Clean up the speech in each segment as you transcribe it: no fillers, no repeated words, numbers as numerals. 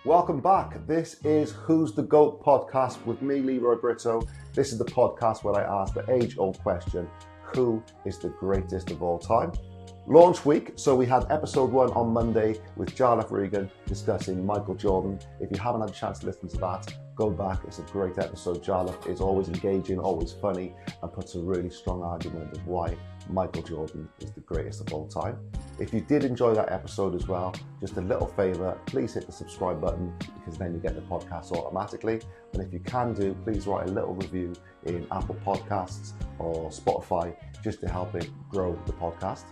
Welcome back. This is Who's the GOAT podcast with me, Leroy Brito. This is the podcast where I ask the age-old question, who is the greatest of all time? Launch week, so we had episode 1 on Monday with Jarlath Regan discussing Michael Jordan. If you haven't had a chance to listen to that, go back. It's a great episode. Jarlath is always engaging, always funny, and puts a really strong argument of why Michael Jordan is the greatest of all time. If you did enjoy that episode as well, just a little favor, please hit the subscribe button because then you get the podcast automatically. And if you can do, please write a little review in Apple Podcasts or Spotify just to help it grow the podcast.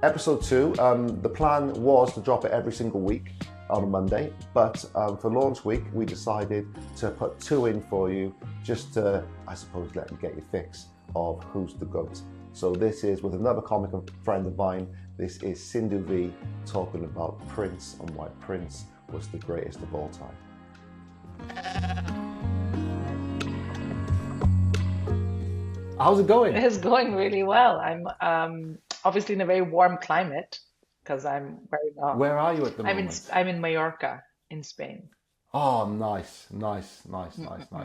Episode 2, the plan was to drop it every single week on a Monday, but for launch week, we decided to put 2 in for you just to, I suppose, let you get your fix of who's the GOAT. So this is with another comic friend of mine. This is Sindhu Vee talking about Prince and why Prince was the greatest of all time. How's it going? It's going really well. I'm obviously in a very warm climate because I'm very Where are you at the moment? I'm in Mallorca in Spain. Oh, nice.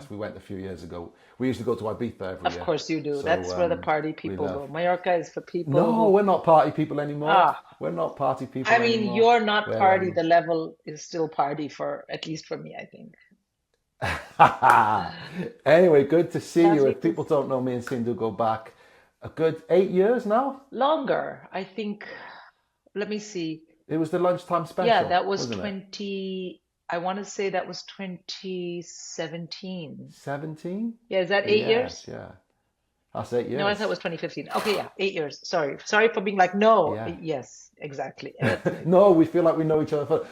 We went a few years ago. We used to go to Ibiza every year. Of course you do. So, That's where the party people go. Mallorca is for people No, we're not party people anymore. We're not party people I mean, anymore. you're not party. The level is still party for, at least for me, I think. Anyway, good to see you. Lovely If people don't know, me and Sindhu go back a good 8 years now. Longer, I think. Let me see. It was the lunchtime special. Yeah, that was wasn't it? 20. I want to say that was 2017. 17? Yeah, is that 8 years? Yeah. That's 8 years. No, I thought it was 2015. Okay, yeah, 8 years. Sorry for being like, no. Yeah. Yes, exactly. No, we feel like we know each other.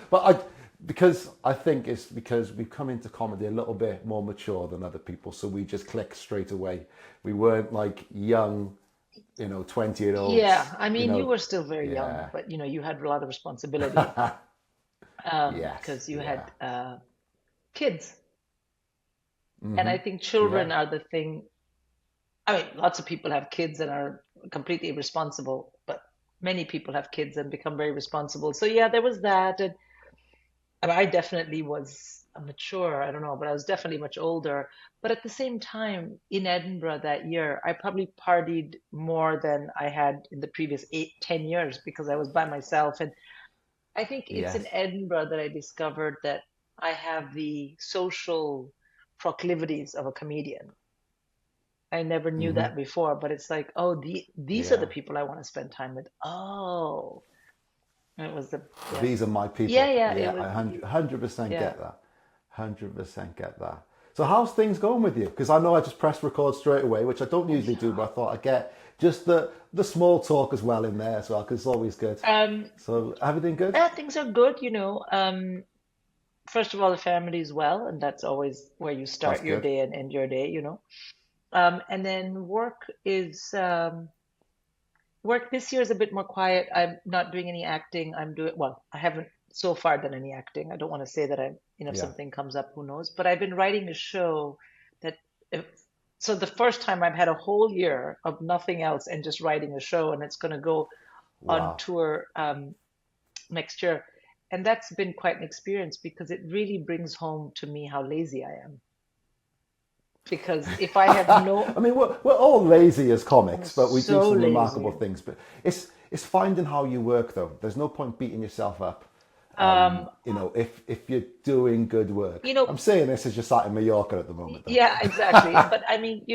Because I think it's because we've come into comedy a little bit more mature than other people, so we just click straight away. We weren't like young, 20-year-olds. Yeah, I mean, you were still very young, but you had a lot of responsibility because you had kids. And I think children are the thing. I mean, lots of people have kids and are completely irresponsible, but many people have kids and become very responsible. So yeah, there was that. And I definitely was mature, I don't know, but I was definitely much older. But at the same time, in Edinburgh that year, I probably partied more than I had in the previous 8-10 years because I was by myself. And I think it's in Edinburgh that I discovered that I have the social proclivities of a comedian. I never knew that before, but it's like, oh, these are the people I want to spend time with. Oh, it was These are my people. Yeah. I 100% get that. 100% get that. So how's things going with you? Because I know I just pressed record straight away, which I don't usually do, but I thought I'd get just the small talk as well in there as well, because it's always good. So everything good? Yeah, things are good, First of all, the family is well, and that's always where you start your day and end your day, And then work this year is a bit more quiet. I'm not doing any acting. I haven't so far done any acting. I don't want to say that if something comes up, who knows? But I've been writing a show so the first time I've had a whole year of nothing else and just writing a show, and it's going to go on tour next year. And that's been quite an experience because it really brings home to me how lazy I am. Because if I have no... I mean, we're all lazy as comics, but we do so some lazy. remarkable things. But it's finding how you work, though. There's no point beating yourself up. If you're doing good work. I'm saying this as you're sat in Mallorca at the moment. Though. Yeah, exactly. But I mean,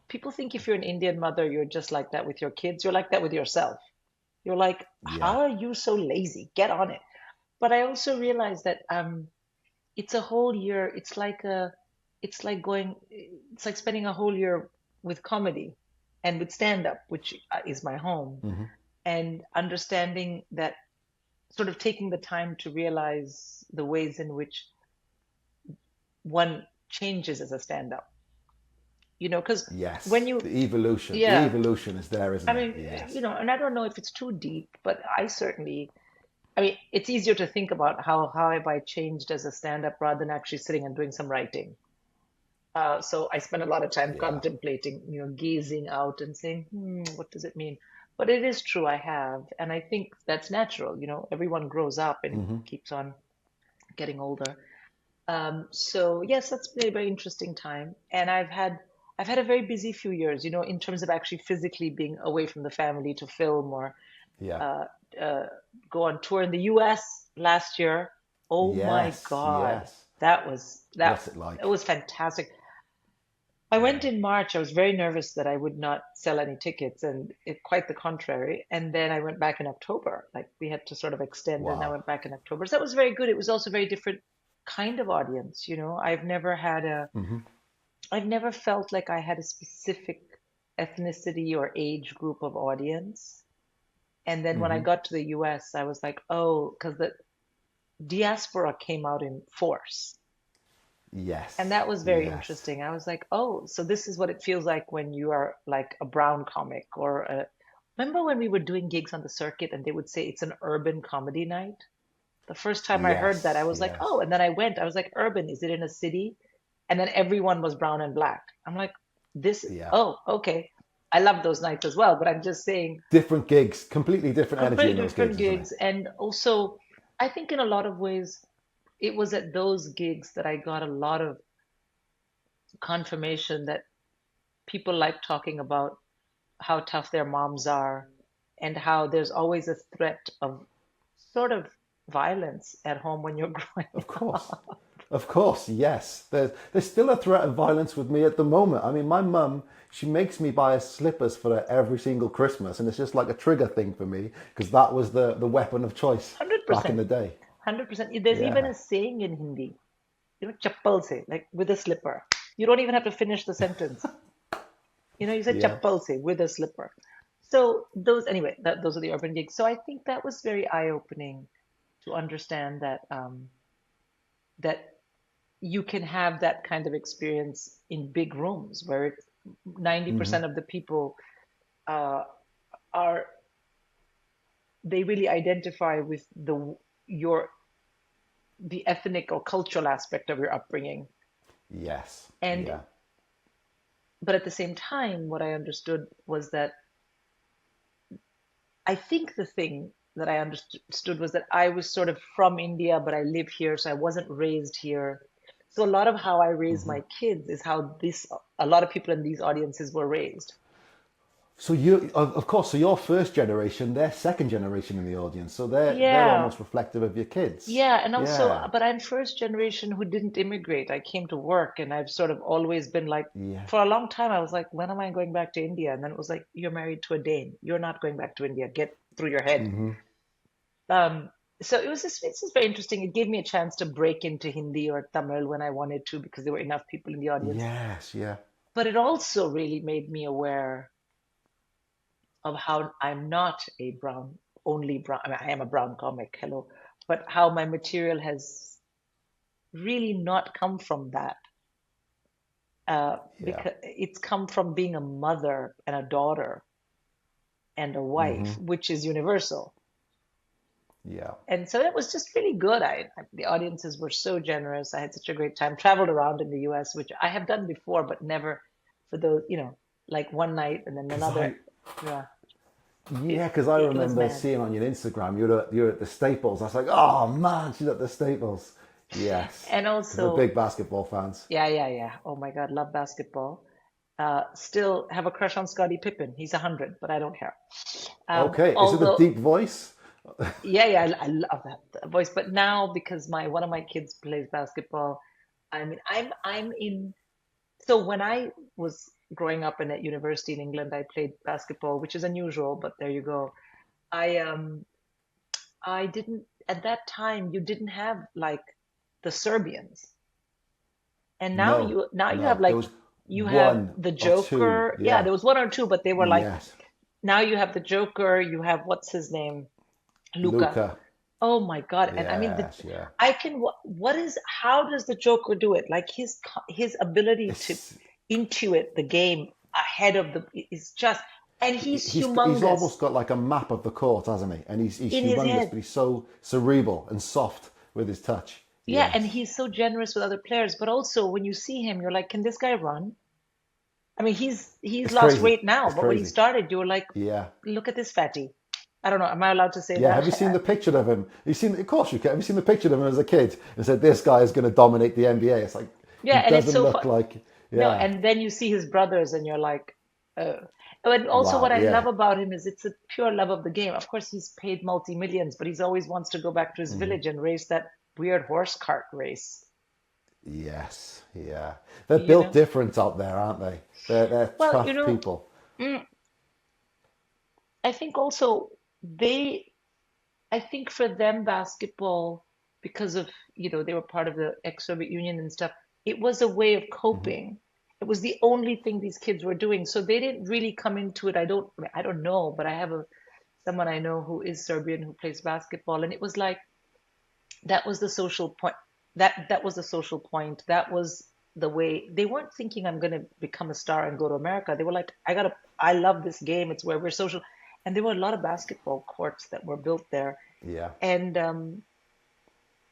people think if you're an Indian mother, you're just like that with your kids. You're like that with yourself. You're like, how are you so lazy? Get on it. But I also realized that it's a whole year. It's like spending a whole year with comedy and with stand-up, which is my home, and understanding that, sort of taking the time to realize the ways in which one changes as a stand-up. Because when you... the evolution is there, isn't it? I mean, and I don't know if it's too deep, but it's easier to think about how have I changed as a stand-up rather than actually sitting and doing some writing. So I spend a lot of time contemplating, gazing out and saying, what does it mean? But it is true, I have. And I think that's natural. Everyone grows up and keeps on getting older. So yes, that's been a very interesting time, and I've had a very busy few years, in terms of actually physically being away from the family to film or Yeah. uh, uh, go on tour in the US last year. Oh my Yes. God, Yes. that was that What's it it like? was fantastic. I went Yeah. in March. I was very nervous that I would not sell any tickets, and quite the contrary. And then I went back in October. Like we had to sort of extend, and I Wow. went back in October. So that was very good. It was also a very different kind of audience. Hmm. I've never felt like I had a specific ethnicity or age group of audience. And then when I Hmm. got to the US, I was like, oh, because the diaspora came out in force. And Yes. that was very Yes. interesting. I was like, oh, so this is what it feels like when you are like a brown comic or a. Remember when we were doing gigs on the circuit and they would say it's an urban comedy night? The first time I heard that, I Yes. was like, Yes. oh, and then I was like, urban, is it in a city? And then everyone was brown and black. I'm like, Yeah. oh, okay. I love those nights as well, but I'm just saying Different gigs, completely different energy in completely those different gigs, isn't it? gigs. And also, I think in a lot of ways, it was at those gigs that I got a lot of confirmation that people like talking about how tough their moms are and how there's always a threat of sort of violence at home when you're growing Of course. up. Of course, yes. There's still a threat of violence with me at the moment. I mean, my mum, she makes me buy slippers for her every single Christmas, and it's just like a trigger thing for me because that was the weapon of choice back in 100%. the day. 100%. There's even Yeah. a saying in Hindi, chappal se, like with a slipper. You don't even have to finish the sentence. You said Yeah. chappal se, with a slipper. So anyway, those are the urban gigs. So I think that was very eye-opening to understand that you can have that kind of experience in big rooms where 90% of the people uh, are they really identify with the ethnic or cultural aspect of your upbringing. Yes. And Yeah. but at the same time, what I understood was that I think the thing that I understood was that I was sort of from India, but I live here, so I wasn't raised here. So a lot of how I raise my kids is how a lot of people in these audiences were raised. So you, of course, so you're first generation, they're second generation in the audience, so they're Yeah, almost reflective of your kids. yeah, and also, Yeah. but I'm first generation who didn't immigrate. I came to work, and I've sort of always been like, Yeah. for a long time, I was like, when am I going back to India? And then it was like, you're married to a Dane. You're not going back to India. Get through your head. Um, so it's just very interesting. It gave me a chance to break into Hindi or Tamil when I wanted to because there were enough people in the audience. Yes. Yeah. But it also really made me aware of how I'm not a only brown. I mean, I am a brown comic, hello, but how my material has really not come from that. Yeah. Because it's come from being a mother and a daughter and a wife, which is universal. Yeah. And so it was just really good. The audiences were so generous. I had such a great time. Traveled around in the US, which I have done before, but never for those, like one night and then Because another. Yeah, yeah, because I it was remember mad. seeing on your Instagram you're at the Staples. I was like, oh man, she's at the Staples. Yes, And because we're also, big basketball fans. yeah, yeah, yeah. Oh my God, love basketball. Still have a crush on Scottie Pippen. He's 100, but I don't care. Okay, is it the Although, deep voice? yeah, yeah, I love that voice. But now, because my one of my kids plays basketball, I mean, I'm in. So when I was growing up and at university in England, I played basketball, which is unusual, but there you go. I didn't at that time you didn't have like the Serbians. And No, now you have no. There like was you have one the or two. Joker. Yeah, Yeah. there was one or two, but they were like Yes. now you have the Joker, you have what's his name? Luca. Luca. Oh my God. And I mean Yes. Yeah. I can how does the Joker do it? Like his ability to It's intuit the game ahead of the is just and he's he's humongous almost got like a map of the court, hasn't he? And he's in his humongous, head. but he's so cerebral and soft with his touch. Yeah, and Yes. he's so generous with other players, but also when you see him, you're like, can this guy run? I mean, he's It's lost crazy. weight now, It's but when he crazy. started, you were like, Yeah. look at this fatty. I don't know. Am I allowed to say Yeah, have that? you seen the picture of him? You seen, of course you can. Have you seen the picture of him as a kid and said this guy is going to dominate the NBA? It's like Yeah, he and it's doesn't so look fun. like. No, Yeah, and then you see his brothers, and you're like, oh. And also, what wow, I love yeah, about him is it's a pure love of the game. Of course, he's paid multi-millions, but he's always wants to go back to his village and race that weird horse cart race. yes, yeah. They're You built know? different out there, aren't they? They're Well, tough people. mm, I think also they, I think for them, basketball, because of, they were part of the ex-Soviet Union and stuff, it was a way of coping. It was the only thing these kids were doing. So they didn't really come into it. I don't know, but I have someone I know who is Serbian who plays basketball, and it was like that was the social point. That was the social point. That was the way they weren't thinking I'm going to become a star and go to America. They were like, I love this game. It's where we're social. And there were a lot of basketball courts that were built there. Yeah, And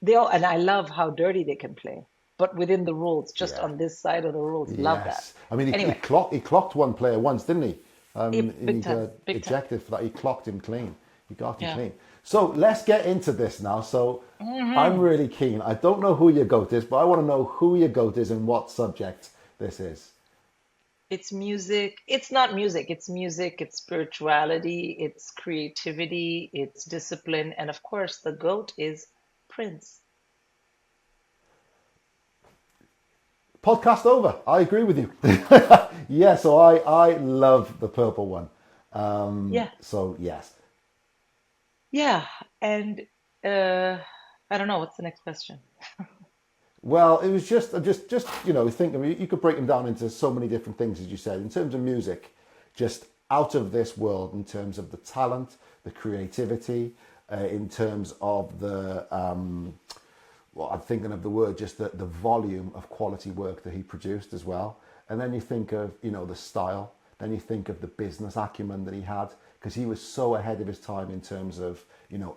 they all, and I love how dirty they can play, but within the rules, just yeah. on this side of the rules. Love that. Yes, I mean Anyway, he clocked one player once, didn't he? And he big time, got big time. ejected for that. He clocked him clean. He got him Yeah. clean. So let's get into this now. So I'm hmm really keen. I don't know who your goat is, but I want to know who your goat is and what subject this is. It's music. It's not music. It's music. It's spirituality. It's creativity. It's discipline. And of course, the GOAT is Prince. Podcast over. I agree with you. Yeah, so I love the purple one. Yeah. So yes. Yeah. And uh, I don't know. What's the next question? Well, it was just think. I mean, you could break them down into so many different things, as you said, in terms of music, just out of this world in terms of the talent, the creativity, in terms of the well, I'm thinking of the word, just the volume of quality work that he produced as well. And then you think of the style. Then you think of the business acumen that he had, because he was so ahead of his time in terms of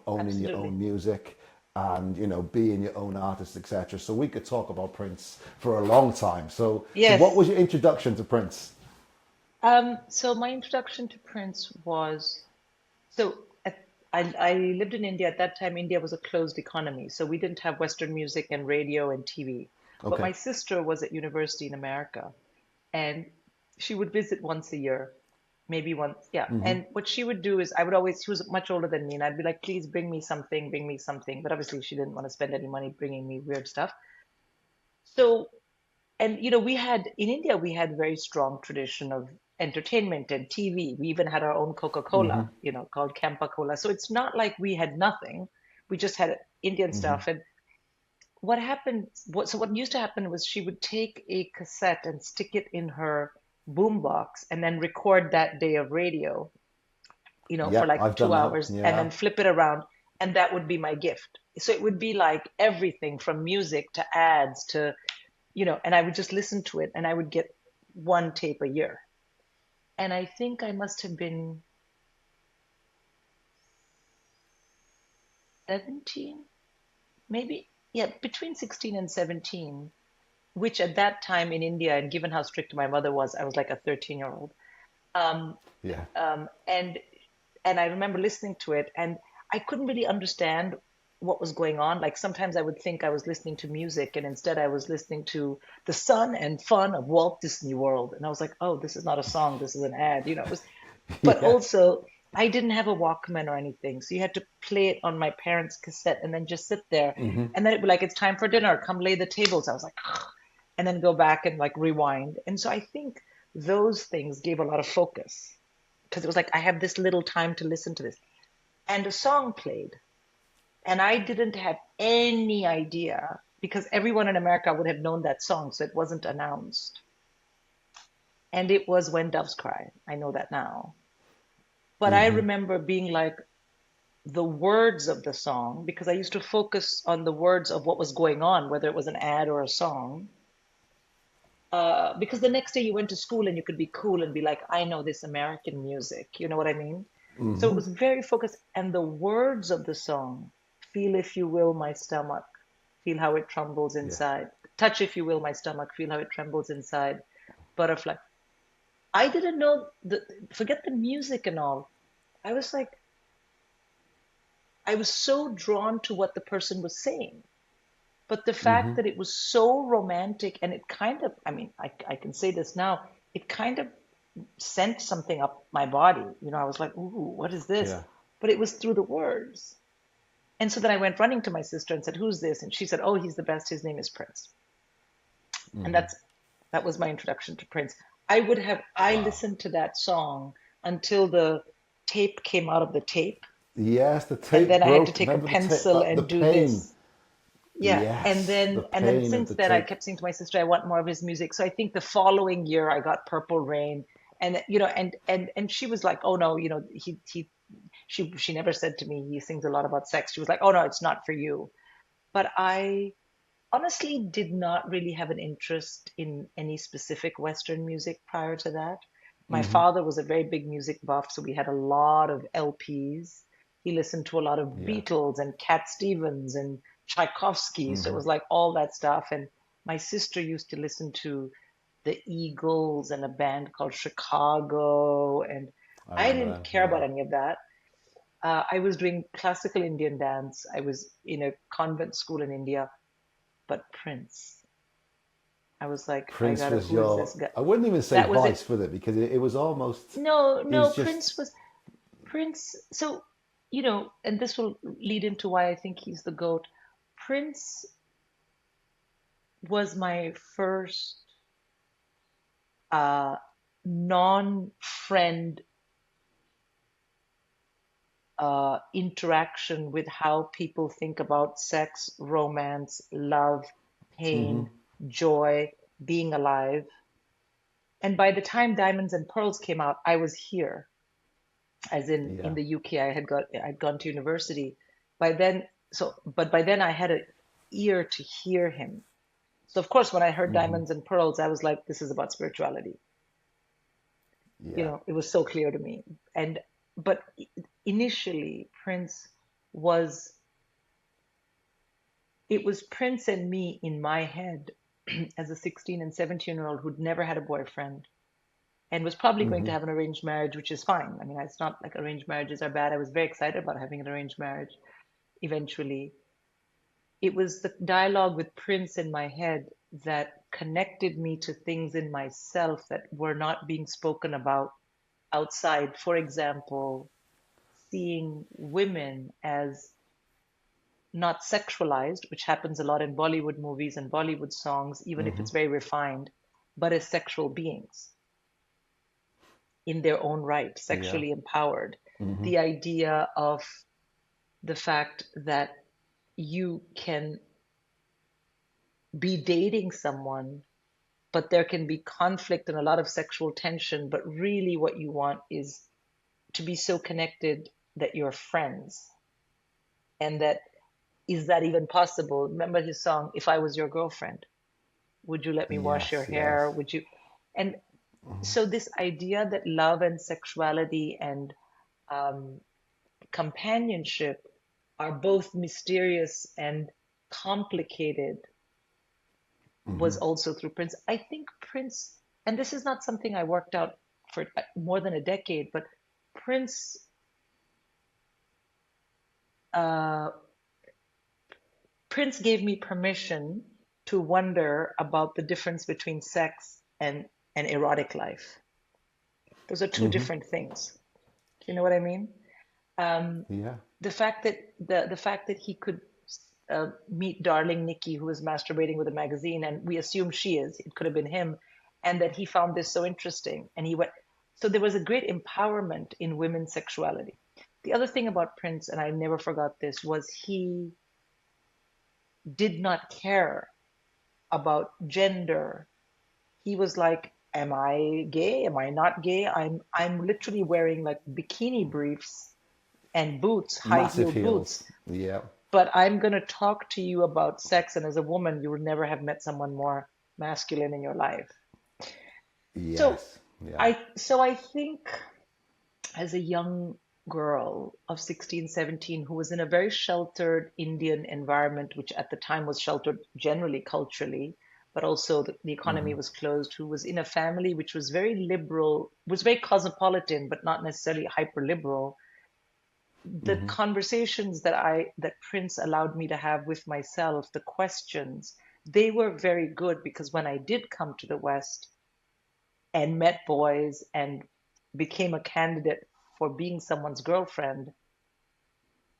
owning your Absolutely. own music and being your own artist, etc. So we could talk about Prince for a long time. So what Yes. was your introduction to Prince? So my introduction to Prince was so I lived in India at that time. India was a closed economy, so we didn't have Western music and radio and TV. But Okay. my sister was at university in America, and she would visit once a year, maybe once, yeah. And what she would do is I would always, she was much older than me, and I'd be like, please bring me something, bring me something. But obviously, she didn't want to spend any money bringing me weird stuff. So and we had in India we had very strong tradition of entertainment and TV. We even had our own Coca-Cola, called Campa Cola. So it's not like we had nothing. We just had Indian stuff. And what happened, what used to happen was she would take a cassette and stick it in her boombox and then record that day of radio, for Yep, like I've two done that. hours and Yeah. then flip it around. And that would be my gift. So it would be like everything from music to ads to and I would just listen to it and I would get one tape a year. And I think I must have been 17, maybe, yeah, between 16 and 17, which at that time in India, and given how strict my mother was, I was like a 13-year-old. Um, Yeah. um, and and I remember listening to it and I couldn't really understand what was going on. Like sometimes I would think I was listening to music and instead I was listening to the sun and fun of Walt Disney World. And I was like, oh, this is not a song, this is an ad. It was, but Yeah. also I didn't have a Walkman or anything. So you had to play it on my parents' cassette and then just sit there. And then it'd be like, it's time for dinner, come lay the tables. I was like, "Ugh," and then go back and like rewind. And so I think those things gave a lot of focus because it was like, I have this little time to listen to this. And a song played. And I didn't have any idea because everyone in America would have known that song, so it wasn't announced. And it was When Doves Cry. I know that now. But I remember being like the words of the song because I used to focus on the words of what was going on, whether it was an ad or a song. Because the next day you went to school and you could be cool and be like, I know this American music. You know what I mean? So it was very focused. And the words of the song, feel if you will my stomach, feel how it trembles Yeah. inside. Touch if you will my stomach, feel how it trembles inside. Butterfly. I didn't know forget the music and all. I was like, I was so drawn to what the person was saying. But the fact Mm-hmm. that it was so romantic and it kind of, I mean, I can say this now, it kind of sent something up my body. You know, I was like, ooh, what is this? Yeah. But it was through the words. And so then I went running to my sister and said, who's this? And she said, oh, he's the best. His name is Prince. And Mm-hmm. that was my introduction to Prince. I Wow. listened to that song until the tape came out of the tape. Yes, the And tape then I had to broke. take a Remember the tape? pencil That the and do pain. this. Yeah. Yes, the And then pain of since the then I tape. kept saying to my sister, I want more of his music. So I think the following year I got Purple Rain. And you know, and she was like, oh no, you know, she never said to me he sings a lot about sex. She was like, oh no, it's not for you. But I honestly did not really have an interest in any specific Western music prior to that. My Mm-hmm. father was a very big music buff, so we had a lot of LPs. He listened to a lot of Yeah. Beatles and Cat Stevens and Tchaikovsky, so it Mm-hmm. was like all that stuff. And my sister used to listen to the Eagles and a band called Chicago, and I I remember didn't them. care Yeah. about any of that. I was doing classical Indian dance. I was in a convent school in India, but Prince. I was like, Prince was who is this your. guy? I wouldn't even say That was it. vice with it because it was almost. No, He's no, just. Prince was Prince. So, you know, and this will lead into why I think he's the GOAT. Prince was my first uh, non-friend interaction with how people think about sex, romance, love, Mm-hmm. pain, joy, being alive. And by the time Diamonds and Pearls came out, I was here, as in Yeah. the UK. I'd gone to university. By then, but by then I had an ear to hear him. So of course, when I heard Mm-hmm. Diamonds and Pearls, I was like, this is about spirituality. You Yeah. know, it was so clear to me. And but initially, Prince was it was Prince and me in my head as a 16 and 17-year-old who'd never had a boyfriend and was probably going Mm-hmm. to have an arranged marriage, which is fine. I mean, it's not like arranged marriages are bad. I was very excited about having an arranged marriage eventually. It was the dialogue with Prince in my head that connected me to things in myself that were not being spoken about outside. For example, seeing women as not sexualized, which happens a lot in Bollywood movies and Bollywood songs, even if Mm-hmm. it's very refined, but as sexual beings in their own right, Yeah. sexually empowered. Mm-hmm. The idea of the fact that you can be dating someone, but there can be conflict and a lot of sexual tension, but really what you want is to be so connected that you're friends. And that is that even possible? Remember his song, If I Was Your Girlfriend? Would you let me wash your Yes. Yes. hair? Would you? And so this idea that love and sexuality and um, companionship are both mysterious and complicated Mm-hmm. was also through Prince. I think Prince, and this is not something I worked out for more than a decade, but Prince, uh, Prince gave me permission to wonder about the difference between sex and an erotic life. Those are two Mm-hmm. different things. Do you know what I mean? Um, Yeah. the fact that the fact that he could meet darling Nikki, who was masturbating with a magazine, and we assume she is. It could have been him, and that he found this so interesting, and he went. So there was a great empowerment in women's sexuality. The other thing about Prince, and I never forgot this, was he did not care about gender. He was like, "Am I gay? Am I not gay? I'm literally wearing like bikini briefs and boots, high Massive heeled heels. boots. Yeah. But I'm going to talk to you about sex. And as a woman, you would never have met someone more masculine in your life. So Yes. Yeah. so I think as a young girl of 16, 17, who was in a very sheltered Indian environment, which at the time was sheltered generally culturally, but also the economy Mm-hmm. was closed, who was in a family which was very liberal, was very cosmopolitan, but not necessarily hyper liberal. the conversations that Prince allowed me to have with myself, the questions, they were very good, because when I did come to the West and met boys and became a candidate for being someone's girlfriend,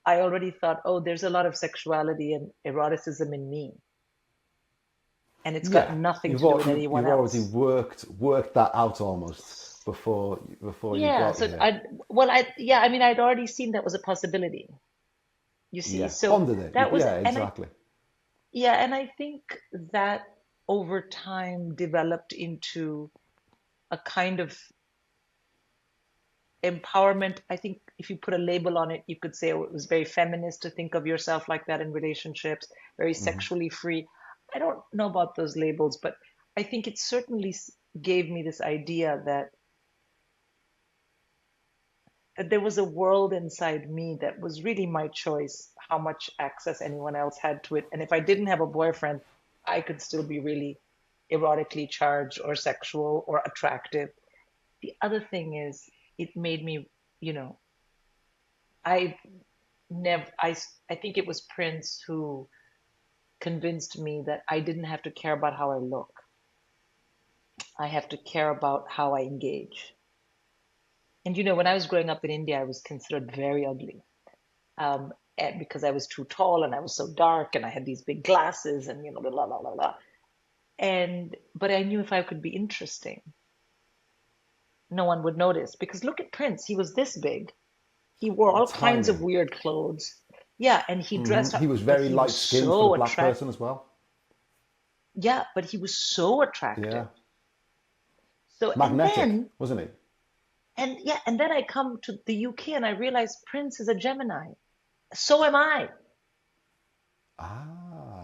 I already thought, oh, there's a lot of sexuality and eroticism in me, and it's got Yeah, nothing to do with anyone you've already else. worked that out almost before you Yeah, got so here. I mean, I'd already seen that was a possibility, you see. Yeah, So pondered it. that was, Yeah, and I, exactly. yeah, and I think that over time developed into a kind of empowerment. I think if you put a label on it, you could say, oh, it was very feminist to think of yourself like that in relationships, very sexually free. I don't know about those labels, but I think it certainly gave me this idea that there was a world inside me that was really my choice, how much access anyone else had to it. And if I didn't have a boyfriend, I could still be really erotically charged or sexual or attractive. The other thing is, it made me, you know, I never, I think it was Prince who convinced me that I didn't have to care about how I look. I have to care about how I engage. And when I was growing up in India, I was considered very ugly. And because I was too tall and I was so dark and I had these big glasses and blah blah blah blah blah. And but I knew if I could be interesting, no one would notice, because look at Prince. He was this big. He wore all kinds of Tiny. weird clothes. Yeah, and he dressed He up, was but very he was light skinned for the so black attract. person as well. Yeah, but he was so Yeah, attractive. So magnetic, wasn't he? and then I come to the UK and I realize Prince is a Gemini. So am I.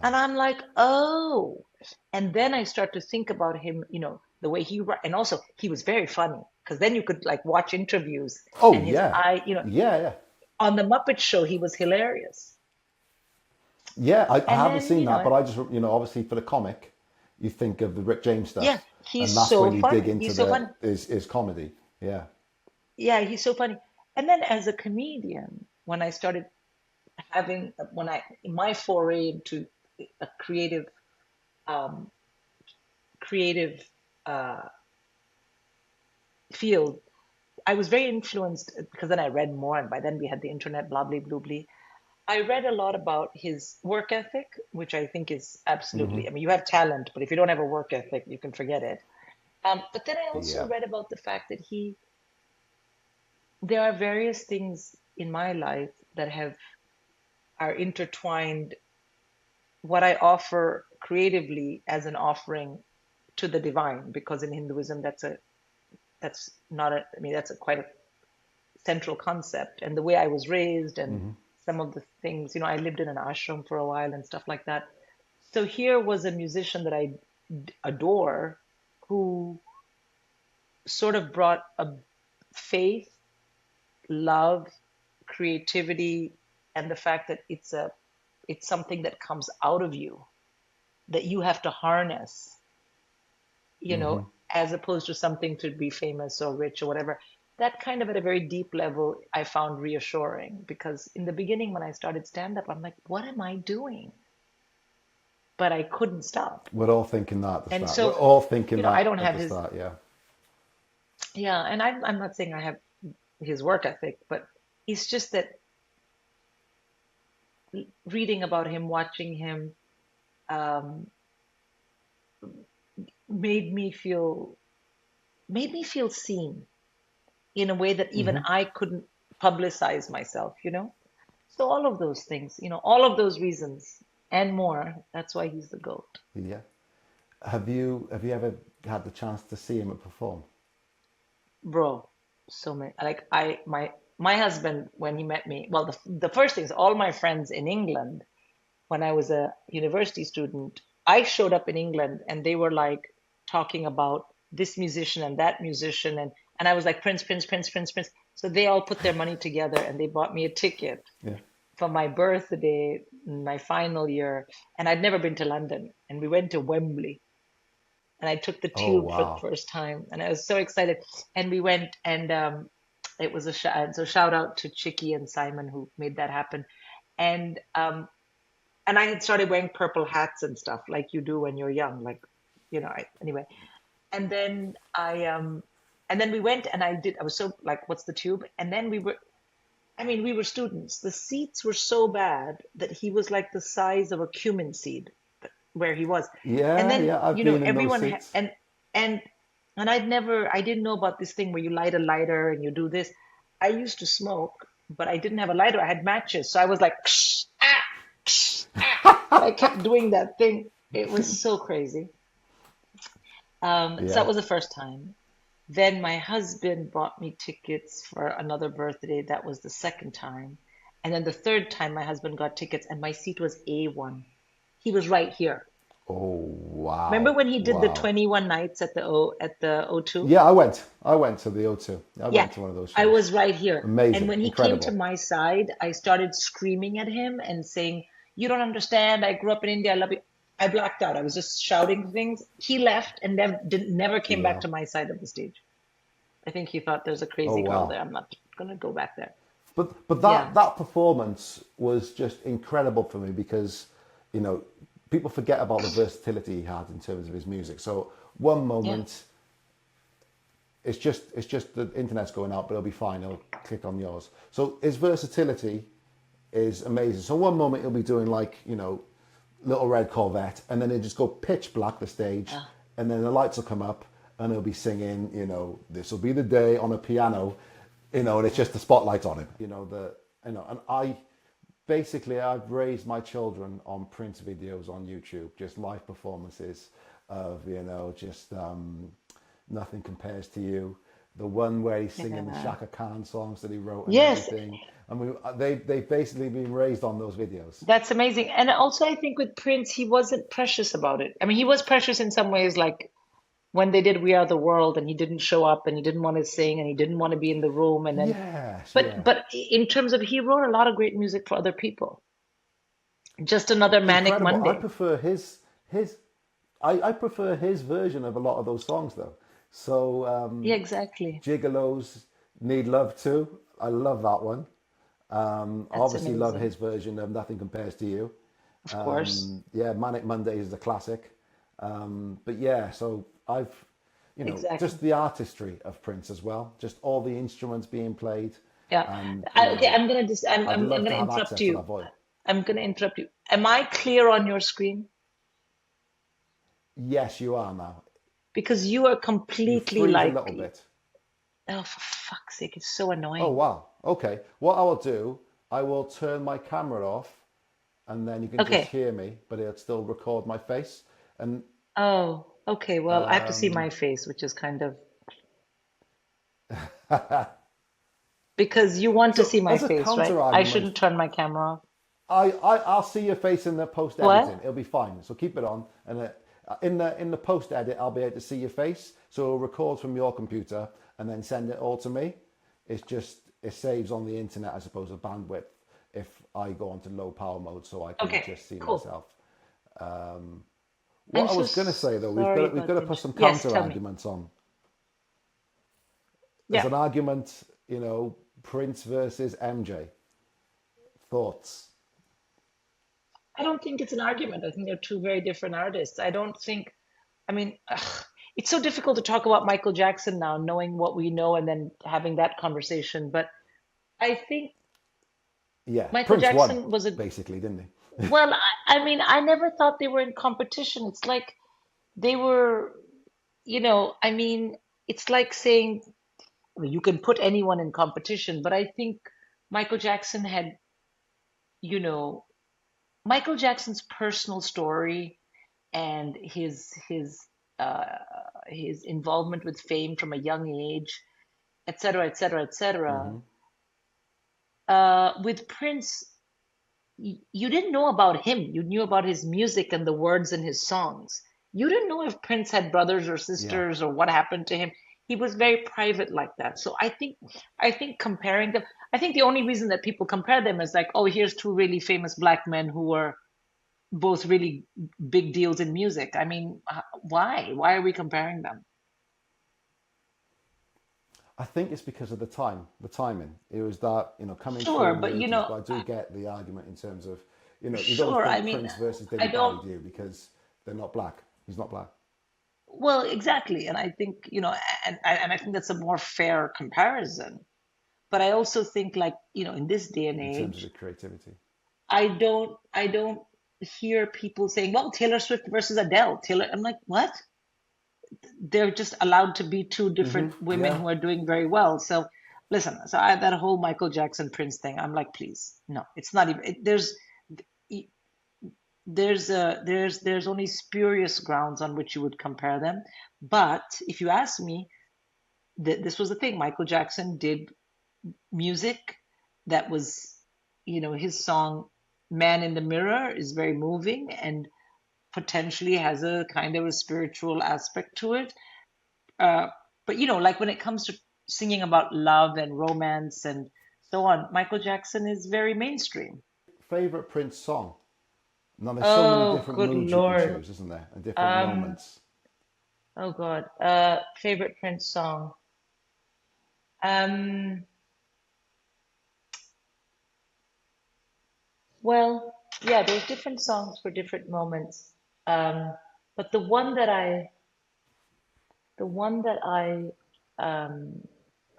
And Ah, I'm like, oh. And then I start to think about him, the way and also he was very funny, because then you could like watch interviews, oh and his yeah, eye, yeah, yeah, on the Muppet Show, he was hilarious. yeah. I And haven't then, seen that, but I just obviously for the comic, you think of the Rick James yeah, stuff, he's and that's so when you dig funny. into He's so the funny. is comedy. Yeah. Yeah, he's so funny. And then as a comedian, when I started my foray into a um, creative uh, field, I was very influenced, because then I read more, and by then we had the internet, blah, blah, blah, blah. I read a lot about his work ethic, which I think is absolutely, I mean, you have talent, but if you don't have a work ethic, you can forget it. But then I also Yeah. read about the fact that there are various things in my life that are intertwined, what I offer creatively as an offering to the divine, because in Hinduism, that's not a, I mean, that's quite a central concept. And the way I was raised and some of the things, I lived in an ashram for a while and stuff like that. So here was a musician that I adore, who sort of brought a faith, love, creativity, and the fact that it's something that comes out of you, that you have to harness, you know, as opposed to something to be famous or rich or whatever. That kind of, at a very deep level, I found reassuring, because in the beginning when I started stand up, I'm like, what am I doing? But I couldn't stop. We're all thinking that at the And start. We're so, all thinking I that don't at have the his, start. Yeah. yeah, and I'm not saying I have his work ethic, but it's just that reading about him, watching him, um, made me feel made me feel seen in a way that even I couldn't publicize myself. So all of those things, all of those reasons and more, that's why he's the GOAT. Yeah. Have you ever had the chance to see him perform? Bro, so many, like my husband, when he met me, well, the first thing is, all my friends in England, when I was a university student, I showed up in England and they were like talking about this musician and that musician, and I was like, Prince, Prince, Prince, Prince, Prince. So they all put their money together and they bought me a ticket Yeah. for my birthday, my final year, and I'd never been to London, and we went to Wembley, and I took the Oh tube for the wow. first time, and I was so excited. And we went, and it was a so shout out to Chicky and Simon who made that happen. And and I had started wearing purple hats and stuff like you do when you're young, like anyway. And then and then we went and I was so like, what's the tube? And then we were students. The seats were so bad that he was like the size of a cumin seed where he was. And Yeah, then, yeah, I've been in those seats. and I didn't know about this thing where you light a lighter and you do this. I used to smoke, but I didn't have a lighter. I had matches. So I was like, I kept doing that thing. It was so crazy. So that Yeah. was the first time. Then my husband bought me tickets for another birthday. That was the second time. And then the third time my husband got tickets and my seat was A1. He was right here. Oh, Remember wow. when he did the Wow. 21 nights at the O2? Yeah, I went. I went to the O2. I Yeah, went to one of those I shows. was right here. And Amazing. when he came to Incredible. my side, I started screaming at him and saying, "You don't understand. I grew up in India. I love you." I blacked out. I was just shouting things. He left and never came back Yeah. to my side of the stage. I think he thought there's a Oh, crazy girl there. wow. I'm not gonna go back there. But Yeah, that performance was just incredible for me because, you know, people forget about the versatility he had in terms of his music. So one yeah, moment it's just the internet's going out, but it'll be fine. It'll click on yours. So his versatility is amazing. So one moment he'll be doing like, Little Red Corvette, and then it'll just go pitch black the stage, uh, and then the lights will come up, and he'll be singing, This Will Be the Day on a piano, and it's just the spotlight on him. And I've raised my children on Prince videos on YouTube, just live performances of, just Nothing Compares to You. The one where he's singing the yeah. Shaka Khan songs that he wrote and Yes, everything. And they've basically been raised on those videos. that's amazing. And also, I think with Prince, he wasn't precious about it. I mean, he was precious in some ways, like when they did We Are the World, and he didn't show up, and he didn't want to sing, and he didn't want to be in the room, and then, Yes, but yeah. but in terms of, he wrote a lot of great music for other people. Just Another Manic Incredible. Monday. His I prefer his version of a lot of those songs though. So Yeah, exactly. Gigolos Need Love Too. I love that one. That's Obviously love amazing. his version of Nothing Compares to You. Of course. Yeah, Manic Monday is the classic. But yeah, so Exactly. just the artistry of Prince as well, just all the instruments being played, Yeah. and Okay, I'd I'm love to gonna have interrupt access to you. that voice. I'm gonna interrupt you. Am I clear on your screen? Yes, you are now. Because you are You completely freeze a like, little bit. oh, for fuck's sake, it's so Oh annoying. wow. Okay. What I will do, I will turn my camera off, and then you can just Okay. hear me, but it'll still record my face. And Oh, okay. Well, I have to see my face, which is kind of because you want to so, see my as a face, right? counter I argument, shouldn't turn my camera off. I'll see your face in the post editing. What? It'll be fine. So keep it on, and in the post edit, I'll be able to see your face. So it'll record from your computer and then send it all to me. It's just it saves on the internet, I suppose, a bandwidth if I go onto low power mode, so I can Okay, just see cool. myself. I'm What I so was going to say though, we've sorry got we've got about to the put some Yes, counter tell me. arguments on. As Yeah. an argument, Prince versus MJ. Thoughts? I don't think it's an argument. I think they're two very different artists. I don't think, I mean, it's so difficult to talk about Michael Jackson now, knowing what we know and then having that conversation. But I think Yeah, Michael Prince won Jackson was a, basically, didn't he? well, I mean, I never thought they were in competition. It's like they were, I mean, it's like saying, I mean, you can put anyone in competition, but I think Michael Jackson had, you know, Michael Jackson's personal story and uh, his involvement with fame from a young age, et cetera, et cetera, et cetera. With Prince, you didn't know about him. You knew about his music and the words in his songs. You didn't know if Prince had brothers or Yeah. sisters or what happened to him. He was very private like that. So I think comparing them, I think the only reason that people compare them is like, oh, here's two really famous black men who were both really big deals in music. I mean, why? Why are we comparing them? I think it's because of the timing. It was that, coming through Sure, in the but 80s, but I do get the argument in terms of, you don't sure. I think mean, Prince versus I David don't. Bowie, do you? Because they're not black. He's not black Well, exactly, and I think and I think that's a more fair comparison. But I also think, like, in this day and in terms of the age, creativity. I don't hear people saying, "Well, Taylor Swift versus Adele." Taylor, I'm like, what? They're just allowed to be two different women Yeah. who are doing very well. So, listen, so that whole Michael Jackson Prince thing, I'm like, please, no, it's not even. There's only spurious grounds on which you would compare them. But if you ask me, this was the thing. Michael Jackson did music that was, his song "Man in the Mirror" is very moving and potentially has a kind of a spiritual aspect to it. Uh, but like when it comes to singing about love and romance and so on, Michael Jackson is very mainstream. Favorite Prince song? Now, there's so many Oh, different good moods you can Lord. choose, isn't there? And different Um, moments. oh God. Favorite Prince song. Um, well, yeah, there's different songs for different moments. Um, but the one that I, um,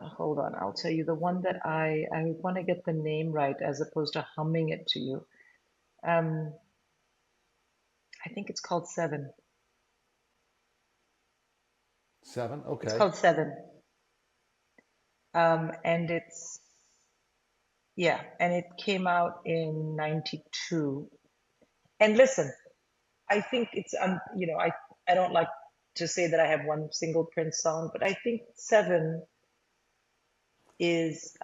hold on, I'll tell you the one that I want to get the name right as opposed to humming it to you. Um, I think it's called Seven. Seven? It's Okay. called Seven. And it came out in 92. And listen, I think I don't like to say that I have one single Prince song, but I think Seven is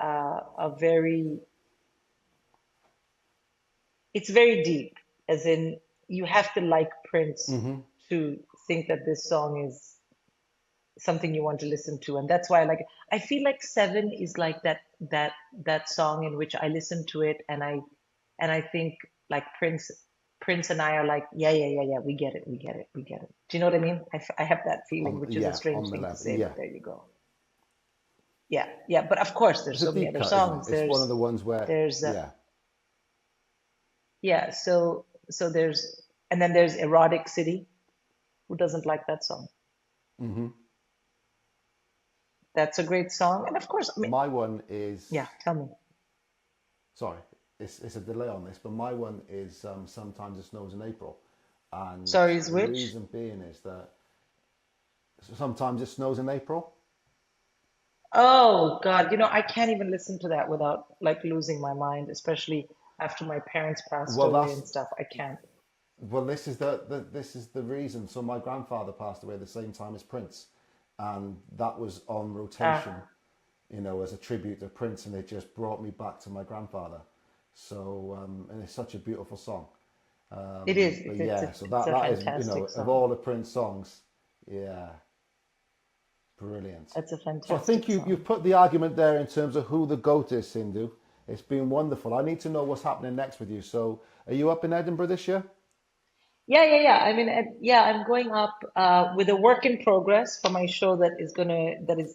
it's very deep, as in you have to like Prince to think that this song is something you want to listen to. And that's why I feel like Seven is like that song in which I listen to it and I think like Prince and I are like, yeah, yeah, yeah, yeah, we get it, we get it, we get it. Do you know what I mean? I have that feeling, which is a Yeah, strange on the thing to level. say, Yeah. but there you go. Yeah, yeah, but of course there's It's a so many deep other cut, isn't it? songs. It's one of There's the ones where, there's yeah. yeah, so there's and then there's Erotic City. Who doesn't like that song? That's a great song. And of course, I mean, My one is, yeah, tell me. sorry, it's a delay on this, but my one is Sometimes It Snows in April. And Sorry, is the which? reason being is that sometimes it snows in April. Oh God, I can't even listen to that without like losing my mind, especially after my parents passed Well, away that's and stuff. I can't. well. This is the reason. So my grandfather passed away at the same time as Prince, and that was on rotation, Ah, as a tribute to Prince, and it just brought me back to my grandfather. So and it's such a beautiful song. it is. But It's yeah, so it's a that is fantastic of song. all the Prince songs, yeah, brilliant. That's a So I think fantastic you've song. put the argument there in terms of who the GOAT is, Sindhu. It's been wonderful. I need to know what's happening next with you. So are you up in Edinburgh this year? Yeah, yeah, yeah. I mean, yeah, I'm going up with a work in progress for my show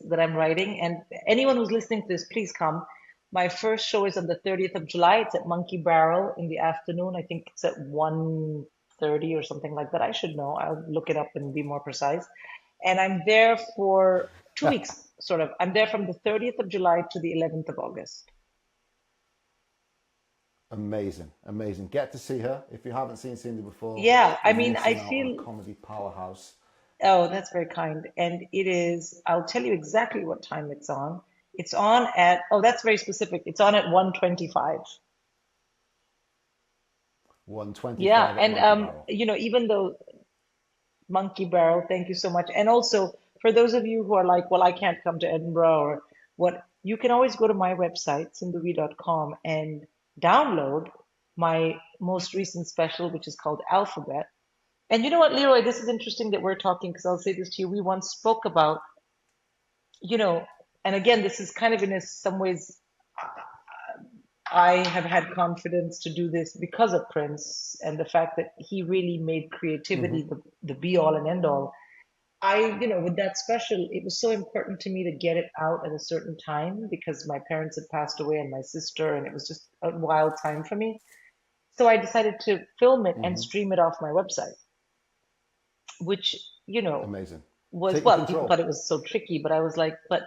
that I'm writing. And anyone who's listening to this, please come. My first show is on the 30th of July. It's at Monkey Barrel in the afternoon. I think it's at 1:30 or something like that. I should know. I'll look it up and be more precise. And I'm there for 2 weeks, sort of. I'm there from the 30th of July to the 11th of August. Amazing, amazing. Get to see her. If you haven't seen Cindy before, Yeah, I you're mean, I missing out on a feel. comedy powerhouse. Oh, that's very kind. And it is, I'll tell you exactly what time it's on. It's on at, oh, that's very specific. It's on at 1:25. Yeah, 125 at and Monkey Barrel. even though Monkey Barrel, thank you so much. And also for those of you who are like, well, I can't come to Edinburgh or what, you can always go to my website, sindhuvee.com, and download my most recent special, which is called Alphabet. And you know what, Leroy, this is interesting that we're talking because I'll say this to you. We once spoke about you know, and again, this is kind of in some ways, I have had confidence to do this because of Prince and the fact that he really made creativity the be all and end all. with that special, it was so important to me to get it out at a certain time because my parents had passed away and my sister, and it was just a wild time for me. So I decided to film it and stream it off my website, which, Amazing. was, Taking well, people thought control. it was so tricky, but I was like, but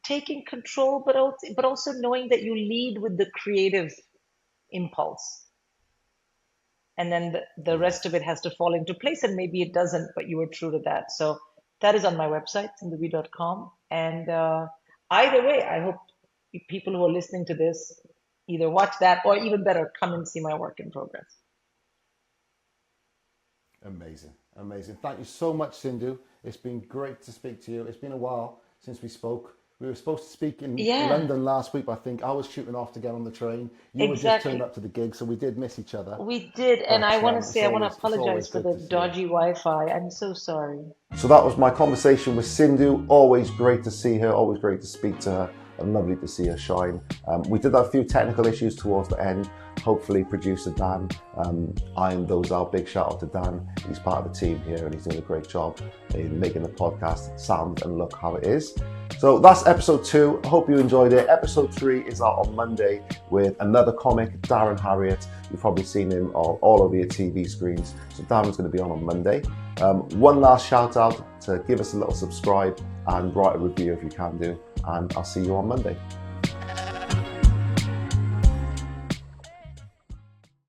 taking control, but also knowing that you lead with the creative impulse. And then the rest of it Yes. has to fall into place, and maybe it doesn't, but you were true to that. So that is on my website, sindhuvee.com. And either way, I hope people who are listening to this either watch that or, even better, come and see my work in progress. Amazing. Amazing. Thank you so much, Sindhu. It's been great to speak to you. It's been a while since we spoke. We were supposed to speak in Yeah, London last week, but I think I was shooting off to get on the train. You were just turned exactly. up to the gig, so we did miss each other. We did, and But I want to say, I want to it's apologize always for good the to see you. dodgy Wi-Fi. I'm so sorry. So that was my conversation with Sindhu. Always great to see her, always great to speak to her, and lovely to see her shine. We did have a few technical issues towards the end. Hopefully producer Dan ironed those out. Big shout out to Dan. He's part of the team here and he's doing a great job in making the podcast sound and look how it is. So that's episode 2. I hope you enjoyed it. Episode 3 is out on Monday with another comic, Darren Harriott. You've probably seen him all over your TV screens. So Darren's going to be on Monday. One last shout out to give us a little subscribe and write a review if you can do. And I'll see you on Monday.